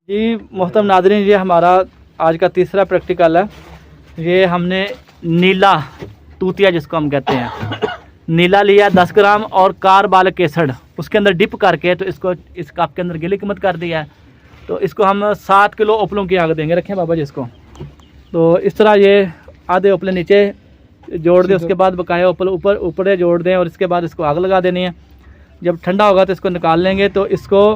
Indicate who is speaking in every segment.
Speaker 1: जी मोहतरम नाज़रीन, ये हमारा आज का तीसरा प्रैक्टिकल है। ये हमने नीला तूतिया जिसको हम कहते हैं, नीला लिया 10 ग्राम और कार्बोलिक एसिड उसके अंदर डिप करके तो इसको इस कप के अंदर गिलिक मत कर दिया है। तो इसको हम 7 किलो उपलों की आग देंगे। रखें बाबा जी इसको। तो इस तरह ये आधे उपले नीचे जोड़ दें, उसके बाद बकाया ऊपर ऊपर जोड़ दें और इसके बाद इसको आग लगा देनी है। जब ठंडा होगा तो इसको निकाल लेंगे। तो इसको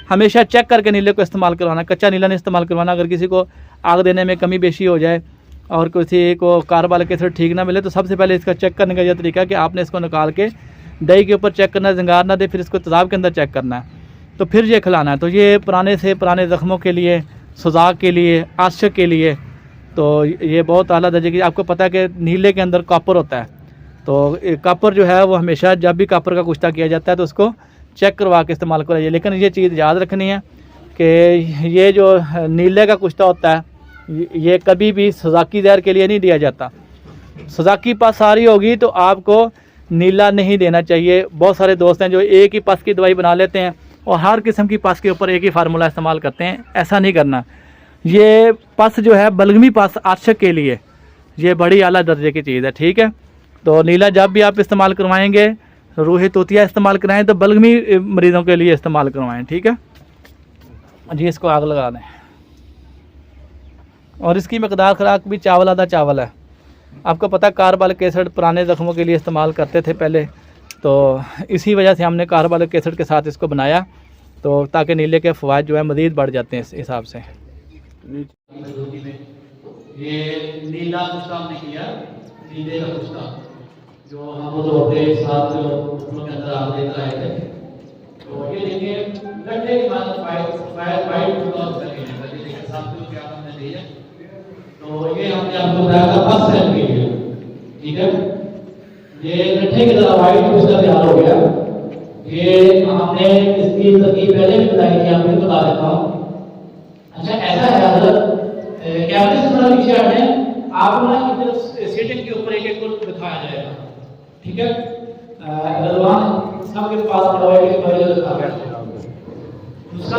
Speaker 1: हमेशा चेक करके नीले को इस्तेमाल करवाना, कच्चा नीला नहीं इस्तेमाल करवाना। अगर किसी को आग देने में कमी बेशी हो जाए और किसी को कार्बोलिक एसिड ठीक ना मिले तो सबसे पहले इसका चेक करने का यह तरीका कि आपने इसको निकाल के दही के ऊपर चेक करना है, जंगार ना दे, फिर इसको तेज़ाब के अंदर चेक करना है, तो फिर ये खिलाना है। तो ये पुराने से पुराने ज़ख्मों के लिए, सुजाक के लिए, आशक के लिए, तो ये बहुत आला दर्जे की। आपको पता है कि नीले के अंदर कॉपर होता है, तो कॉपर जो है वो हमेशा जब भी कॉपर का कुश्ता किया जाता है तो उसको चेक करवा के इस्तेमाल कराइए। लेकिन ये चीज़ याद रखनी है कि ये जो नीले का कुश्ता होता है ये कभी भी सजाकी जहर के लिए नहीं दिया जाता। सजाकी पस सारी होगी तो आपको नीला नहीं देना चाहिए। बहुत सारे दोस्त हैं जो एक ही पस की दवाई बना लेते हैं और हर किस्म की पस के ऊपर एक ही फार्मूला इस्तेमाल करते हैं। ऐसा नहीं करना। ये पस जो है बलगमी पस आशक के लिए ये बड़ी आला दर्जे की चीज़ है, ठीक है। तो नीला जब भी आप इस्तेमाल करवाएंगे, रूही तूतिया इस्तेमाल कराएं तो बलगमी मरीज़ों के लिए इस्तेमाल करवाएं, ठीक है जी। इसको आग लगा दें और इसकी मकदार खुराक भी चावल आधा चावल है। आपको पता है कार्बोलिक एसिड पुराने ज़ख्मों के लिए इस्तेमाल करते थे पहले, तो इसी वजह से हमने कार्बोलिक एसिड के साथ इसको बनाया, तो ताकि नीले के फ़वाइद जो है मज़ीद बढ़ जाते हैं इस हिसाब से। ये नीला कुश्ता हमने किया, नीले का कुश्ता जो हम लोग अपने साथ के अंदर आप देख रहे थे। तो ये देखिए गड्ढे के बाद फायर क्या हमने दिया। तो ये हमने आपको बताया था फर्स्ट सेल के लिए, ठीक है। ये गड्ढे की तरह वाइट कुश्ता तैयार हो गया। ये हमने इसकी तरकीब पहले भी बताई थी, आपको बता देता हूँ। अच्छा ऐसा है हजरत, कैमरे से थोड़ा पीछे हटें, आपको ना इधर सीटिंग के ऊपर एक एक को दिखाया जाएगा, ठीक है। रजवान सबके पास पड़ा है कि पहले दिखा बैठे दूसरा